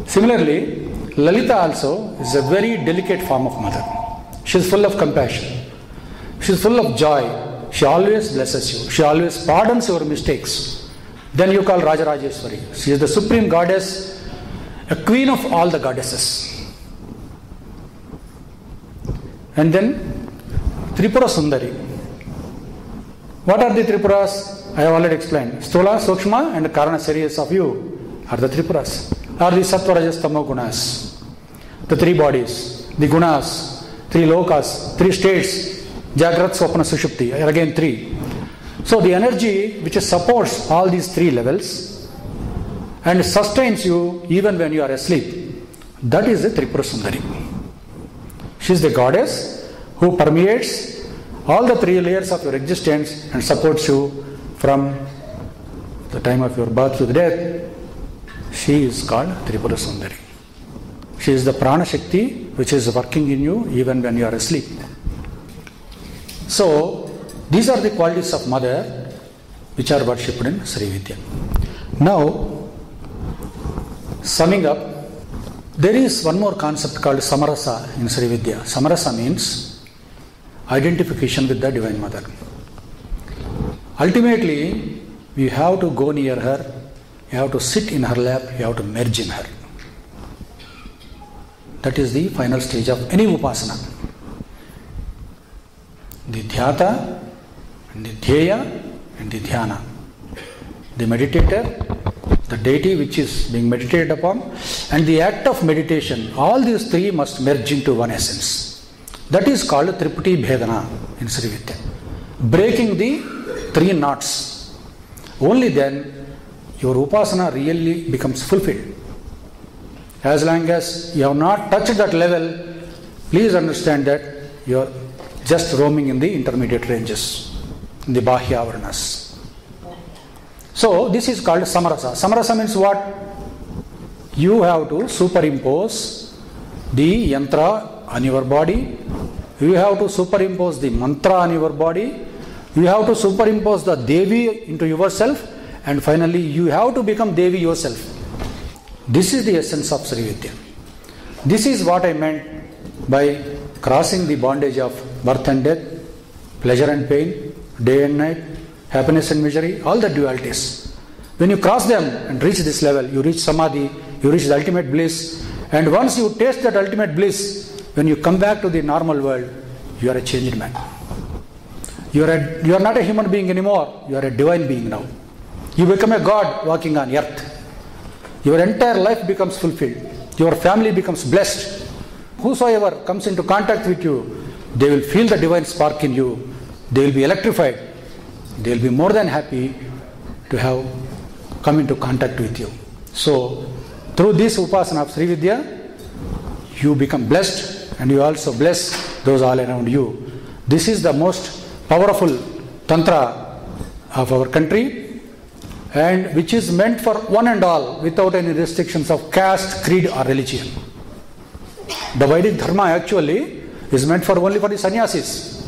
Similarly, Lalita also is a very delicate form of mother. She is full of compassion. She is full of joy. She always blesses you. She always pardons your mistakes. Then you call Rajarajeshwari. She is the supreme goddess, a queen of all the goddesses. And then Tripura Sundari. What are the Tripuras? I have already explained. Stula, Sukshma and Karana series of you are the Tripuras. Are the Sattva, Rajas, Tamo Gunas. The three bodies, the Gunas, three Lokas, three states, Jagrat, Swapna, Sushupti, again three. So the energy which supports all these three levels and sustains you even when you are asleep, that is the Tripura Sundari. She is the goddess who permeates all the three layers of your existence and supports you from the time of your birth to the death. She is called Tripura Sundari. She is the Prana Shakti which is working in you even when you are asleep. So, these are the qualities of mother which are worshipped in Sri Vidya. Now, summing up, there is one more concept called Samarasa in Sri Vidya. Samarasa means identification with the Divine Mother. Ultimately, you have to go near her, you have to sit in her lap, you have to merge in her. That is the final stage of any upasana. The dhyata, and the dhyeya, and the dhyana. The meditator, the deity which is being meditated upon, and the act of meditation, all these three must merge into one essence. That is called Triputi Bhedana in Sri Vidya. Breaking the three knots. Only then your upasana really becomes fulfilled. As long as you have not touched that level, please understand that you are just roaming in the intermediate ranges, in the Bahya Varnas. So, this is called Samarasa. Samarasa means what? You have to superimpose the yantra on your body, you have to superimpose the mantra on your body, you have to superimpose the Devi into yourself, and finally you have to become Devi yourself. This is the essence of Sri Vidya. This is what I meant by crossing the bondage of birth and death, pleasure and pain, day and night, happiness and misery, all the dualities. When you cross them and reach this level, you reach Samadhi, you reach the ultimate bliss, and once you taste that ultimate bliss, when you come back to the normal world, you are a changed man. You are not a human being anymore, you are a divine being now. You become a God walking on earth. Your entire life becomes fulfilled. Your family becomes blessed. Whosoever comes into contact with you, they will feel the divine spark in you. They will be electrified. They will be more than happy to have come into contact with you. So, through this upasana of Sri Vidya, you become blessed and you also bless those all around you. This is the most powerful tantra of our country, and which is meant for one and all without any restrictions of caste, creed or religion. The Vedic dharma actually is meant for only for the sannyasis.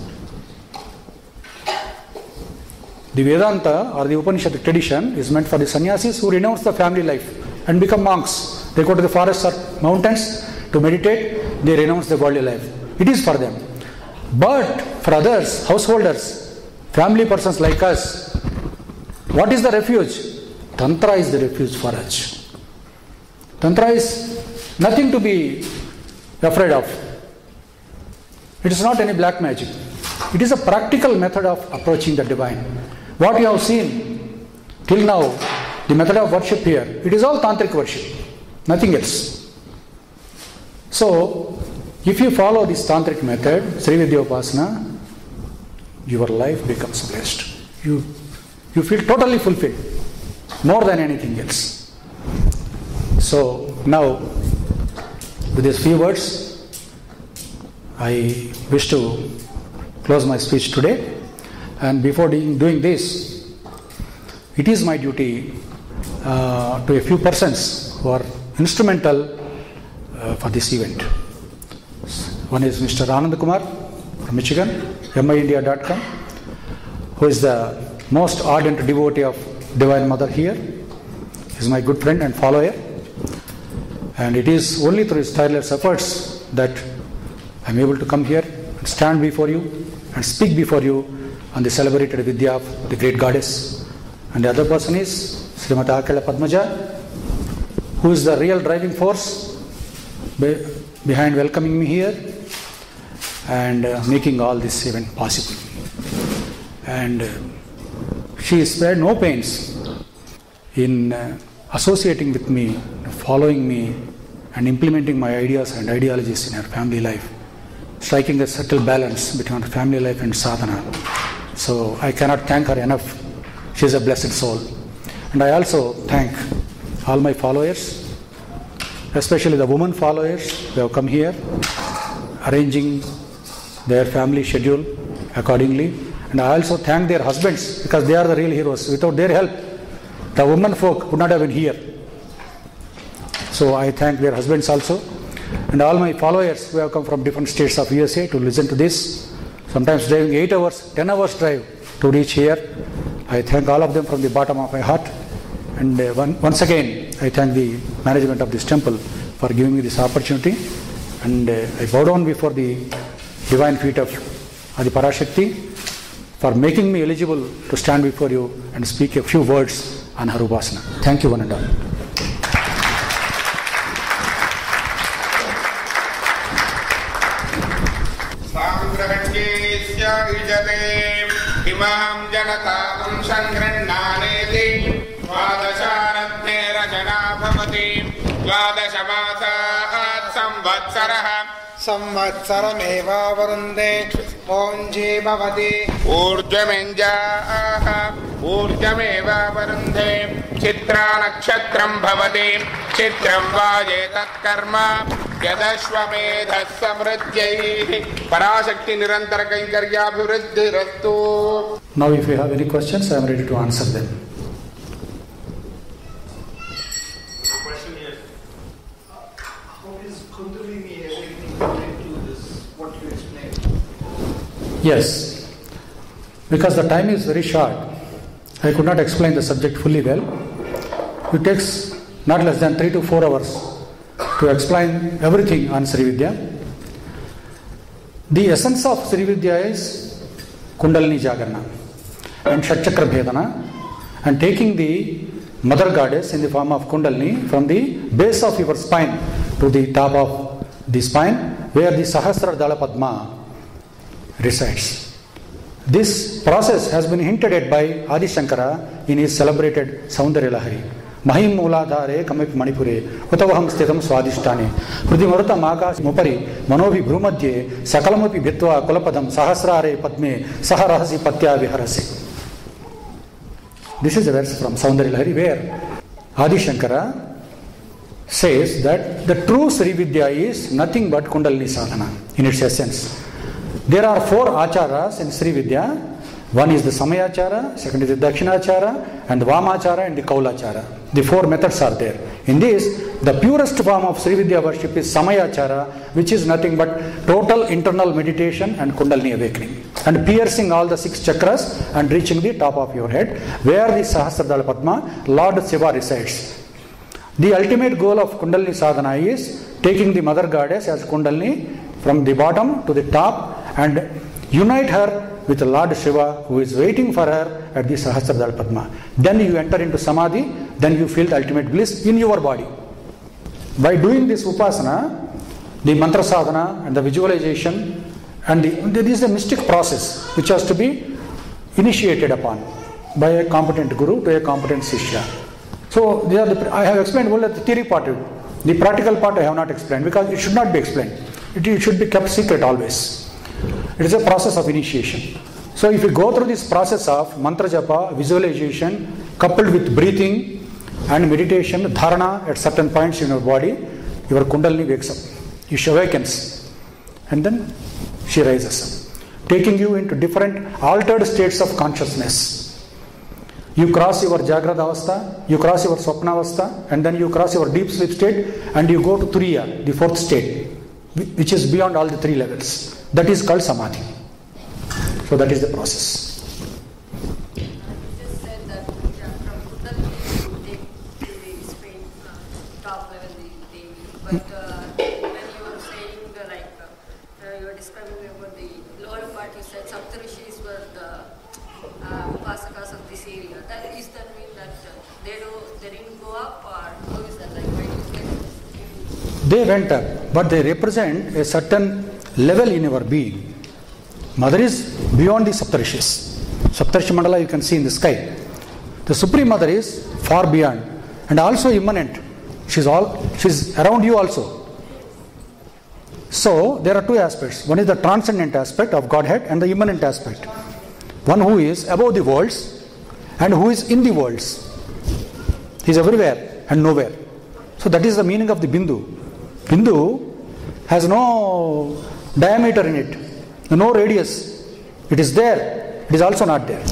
The Vedanta or the Upanishadic tradition is meant for the sannyasis who renounce the family life and become monks. They go to the forests or mountains to meditate, they renounce the worldly life. It is for them. But for others, householders, family persons like us, what is the refuge? Tantra is the refuge for us. Tantra is nothing to be afraid of. It is not any black magic. It is a practical method of approaching the divine. What you have seen till now, the method of worship here, it is all tantric worship, nothing else. So, if you follow this tantric method, Sri Vidya Upasana, your life becomes blessed. You feel totally fulfilled, more than anything else. So, now, with these few words, I wish to close my speech today. And before doing this, it is my duty to a few persons who are instrumental for this event. One is Mr. Anand Kumar from Michigan, miindia.com. who is the most ardent devotee of Divine Mother here. He is my good friend and follower. And it is only through his tireless efforts that I am able to come here and stand before you and speak before you on the celebrated Vidya of the great goddess. And the other person is Srimati Akila Padmaja, who is the real driving force behind welcoming me here and making all this event possible. And she spared no pains in associating with me, following me, and implementing my ideas and ideologies in her family life, striking a subtle balance between her family life and sadhana. So I cannot thank her enough. She is a blessed soul. And I also thank all my followers, especially the women followers who have come here, arranging their family schedule accordingly. And I also thank their husbands, because they are the real heroes. Without their help, the women folk would not have been here. So I thank their husbands also. And all my followers who have come from different states of USA to listen to this, sometimes driving 8 hours, 10 hours drive to reach here. I thank all of them from the bottom of my heart. And once again, I thank the management of this temple for giving me this opportunity. And I bow down before the divine feet of Adi Parashakti for making me eligible to stand before you and speak a few words on her Upasana. Thank you, one and all. Imam Janatam Sangrananeti Vadasharatne Rajana Bhavati Vadashamasa Samvatsaraha Samvatsarameva Varunde Monji Bhavati Urjamenja Urjameva Varunde Chitra Nakshatram Bhavati Chitram Vaje Tatkarma Yadashvamedha Samriddhyai Parashakti Nirantara Kaikarya Abhivrudhi Rastu. Now if you have any questions, I am ready to answer them. Question here. How is Kundalini awakening related to this, what you explained? Yes, because the time is very short. I could not explain the subject fully well. It takes not less than 3 to 4 hours to explain everything on Sri Vidya. The essence of Sri Vidya is Kundalini Jagarana and Shatchakra Bhedana, and taking the mother goddess in the form of Kundalini from the base of your spine to the top of the spine where the Sahasra Dala Padma resides. This process has been hinted at by Adi Shankara in his celebrated Saundarya Lahari. Mahim Mooladhare Kamip Manipure Utavaham Sthitam Swadhisthane Prudimaruta Makas Mupari Manovi Bhrumadhye Sakalamupi Bhitva Kulapadam Sahasrare Padme Saharahasi Patya Viharase. This is a verse from Saundarya Lahari where Adi Shankara says that the true Sri Vidya is nothing but Kundalini Sadhana in its essence. There are 4 acharas in Sri Vidya. One is the Samayachara, second is the Dakshinachara, and the Vamachara and the Kaulachara. The 4 methods are there. In this, the purest form of Sri Vidya worship is Samayachara, which is nothing but total internal meditation and Kundalini awakening, and piercing all the 6 chakras and reaching the top of your head, where the Sahasradala Padma, Lord Shiva resides. The ultimate goal of Kundalini sadhana is taking the mother goddess as Kundalini from the bottom to the top and unite her with Lord Shiva, who is waiting for her at the Sahasradala Padma. Then you enter into Samadhi, then you feel the ultimate bliss in your body. By doing this Upasana, the mantra sadhana and the visualization, and there is a mystic process which has to be initiated upon by a competent guru to a competent Sishya. So I have explained only the theory part. The practical part I have not explained because it should not be explained. It should be kept secret always. It is a process of initiation. So if you go through this process of mantra japa, visualization, coupled with breathing and meditation, dharana at certain points in your body, your Kundalini wakes up. She awakens. And then she rises up, taking you into different altered states of consciousness. You cross your Jagrata Avastha, you cross your Swapna Avastha, and then you cross your deep sleep state, and you go to Turiya, the 4th state, which is beyond all the 3 levels. That is called Samadhi. So that is the process. But when you were saying you were describing about the lower part, you said Saptarishis were the Upasakas of this area. Is that mean that they didn't go up, or how is that? Like, why do you say They went up, but they represent a certain level in your being. Mother is beyond the Saptarishis. Saptarishi Mandala you can see in the sky. The Supreme Mother is far beyond and also immanent. She's around you also. So there are two aspects. One is the transcendent aspect of Godhead and the immanent aspect. One who is above the worlds and who is in the worlds. He is everywhere and nowhere. So that is the meaning of the Bindu. Bindu has no diameter in it, no radius. It is there, it is also not there.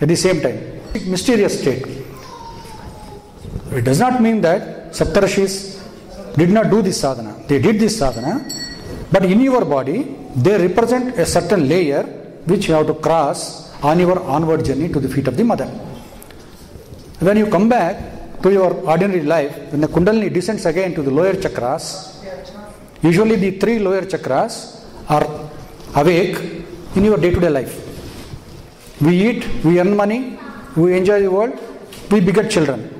At the same time, mysterious state. It does not mean that Saptarishis did not do this sadhana. They did this sadhana, but in your body, they represent a certain layer which you have to cross on your onward journey to the feet of the Mother. When you come back to your ordinary life, when the Kundalini descends again to the lower chakras, usually the 3 lower chakras are awake in your day-to-day life. We eat, we earn money, we enjoy the world, we beget children.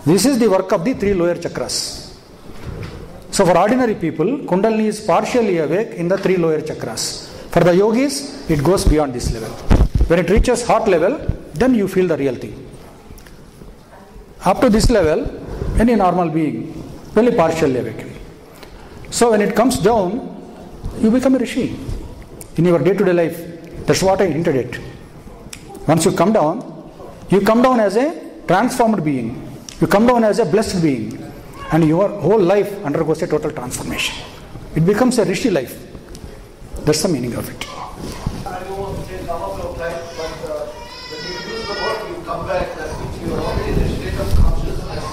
This is the work of the 3 lower chakras. So for ordinary people, Kundalini is partially awake in the 3 lower chakras. For the yogis, it goes beyond this level. When it reaches heart level, then you feel the real thing. Up to this level, any normal being will be partially awakened. So when it comes down, you become a rishi in your day-to-day life. That's what I hinted at. Once you come down as a transformed being. You come down as a blessed being, and your whole life undergoes a total transformation. It becomes a rishi life. That's the meaning of it. I don't want to take some of your time, but when you use the word, you come back, that means you are already in a state of consciousness.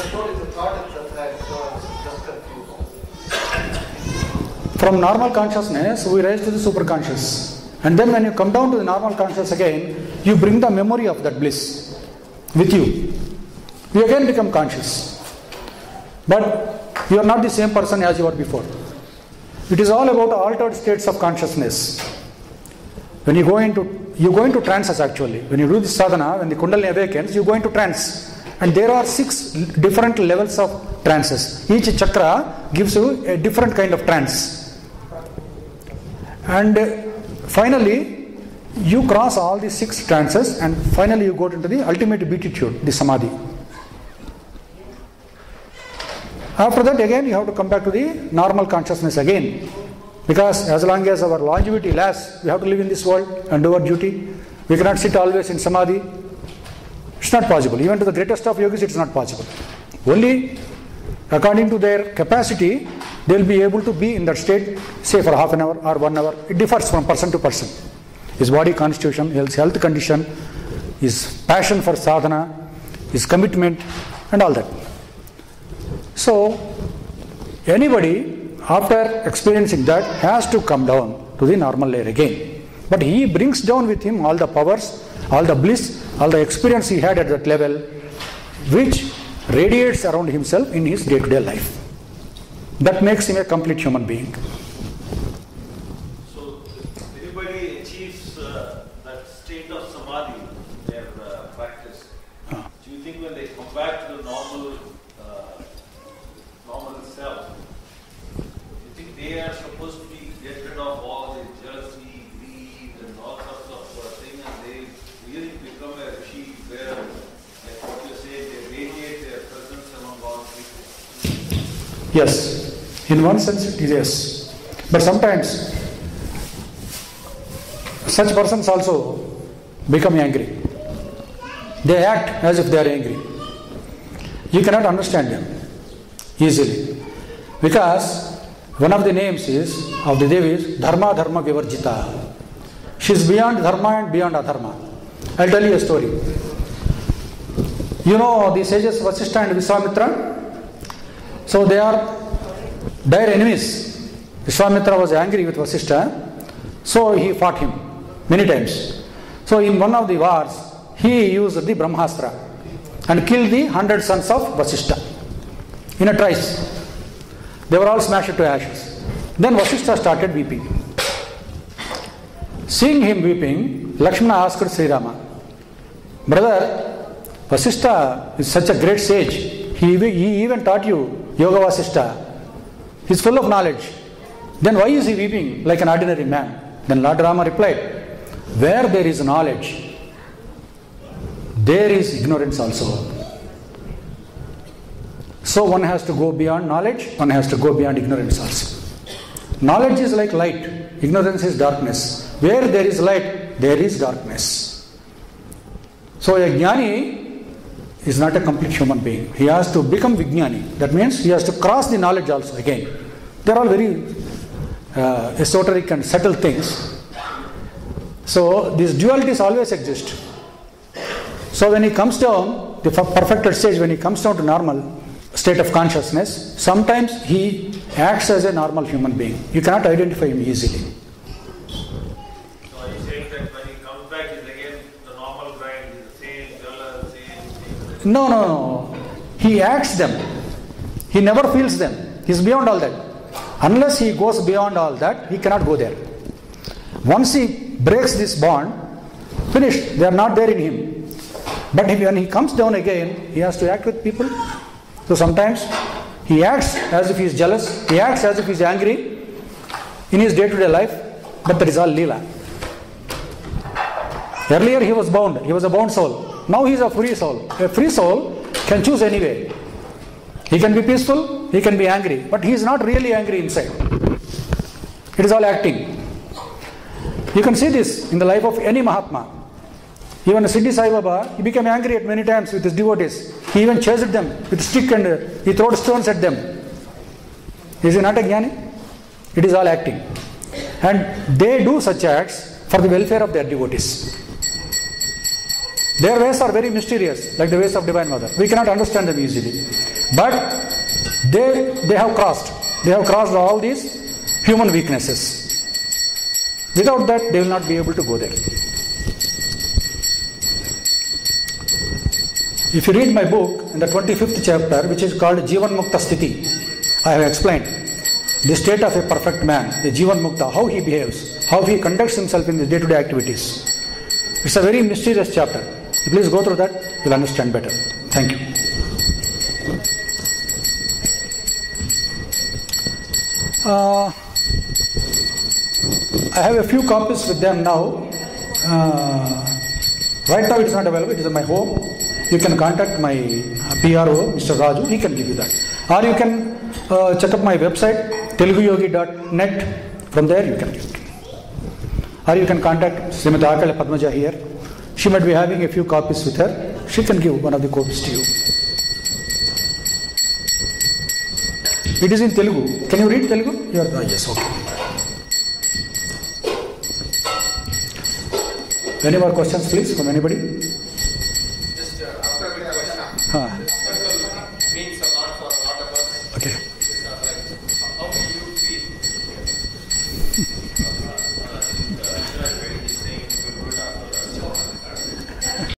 Control is a thought exercise, so I'm just confused. From normal consciousness, we rise to the superconscious. And then when you come down to the normal consciousness again, you bring the memory of that bliss with you. You again become conscious. But you are not the same person as you were before. It is all about altered states of consciousness. When you go into trances actually. When you do this sadhana, when the Kundalini awakens, you go into trance. And there are 6 different levels of trances. Each chakra gives you a different kind of trance. And finally, you cross all these 6 trances and finally you go into the ultimate beatitude, the samadhi. After that again you have to come back to the normal consciousness again. Because as long as our longevity lasts, we have to live in this world and do our duty. We cannot sit always in samadhi. It's not possible. Even to the greatest of yogis, it's not possible. Only according to their capacity, they will be able to be in that state, say for half an hour or 1 hour. It differs from person to person. His body constitution, his health condition, his passion for sadhana, his commitment and all that. So, anybody after experiencing that has to come down to the normal layer again. But he brings down with him all the powers, all the bliss, all the experience he had at that level, which radiates around himself in his day-to-day life. That makes him a complete human being. So, if anybody achieves that state of samadhi in their practice, do you think when they come back to the normal self, do you think they are supposed to get rid of all the jealousy, greed, and all sorts of things, and they really become a rishi where, like what you say, they radiate their presence among all people? Yes, in one sense it is yes. But sometimes such persons also become angry. They act as if they are angry. You cannot understand them easily. Because one of the names of the Devi is Dharma Dharma Vivarjita. She is beyond dharma and beyond adharma. I'll tell you a story. You know the sages Vasishtha and Vishwamitra? So they are dire enemies. Vishwamitra was angry with Vasishtha, so he fought him many times. So in one of the wars, he used the Brahmastra. and killed the 100 sons of Vasishtha in a trice. They were all smashed to ashes. Then Vasishtha started weeping. Seeing him weeping, Lakshmana asked Sri Rama, brother, Vasishtha is such a great sage. He even taught you Yoga Vasishtha. He is full of knowledge. Then why is he weeping like an ordinary man? Then Lord Rama replied, where there is knowledge, there is ignorance also. So one has to go beyond knowledge, one has to go beyond ignorance also. Knowledge is like light, ignorance is darkness. Where there is light, there is darkness. So a jnani is not a complete human being. He has to become vijnani. That means he has to cross the knowledge also again. They are all very esoteric and subtle things. So these dualities always exist. So when he comes down, the perfected stage, when he comes down to normal state of consciousness, sometimes he acts as a normal human being. You cannot identify him easily. So are you saying that when he comes back, he's again the normal grind, he's the same jealous, same... No. He acts them. He never feels them. He's beyond all that. Unless he goes beyond all that, he cannot go there. Once he breaks this bond, finished. They are not there in him. But when he comes down again, he has to act with people. So sometimes he acts as if he is jealous, he acts as if he is angry in his day-to-day life, but that is all Leela. Earlier he was bound, he was a bound soul. Now he is a free soul. A free soul can choose any way. He can be peaceful, he can be angry, but he is not really angry inside. It is all acting. You can see this in the life of any Mahatma. Even Siddhi Sai Baba, he became angry at many times with his devotees. He even chased them with a stick and he threw stones at them. Is he not a jnani? It is all acting. And they do such acts for the welfare of their devotees. Their ways are very mysterious, like the ways of Divine Mother. We cannot understand them easily. But they have crossed all these human weaknesses. Without that, they will not be able to go there. If you read my book, in the 25th chapter, which is called Jivan Mukta Sthiti, I have explained the state of a perfect man, the Jivan Mukta, how he behaves, how he conducts himself in his day-to-day activities. It's a very mysterious chapter. Please go through that, you'll understand better. Thank you. I have a few copies with them now. Right now it is not available, it is in my home. You can contact my PRO, Mr. Raju, he can give you that. Or you can check up my website, teluguyogi.net. From there you can get it. Or you can contact Srimati Akala Padmaja here. She might be having a few copies with her. She can give one of the copies to you. It is in Telugu. Can you read Telugu? Yes, okay. Any more questions, please, from anybody?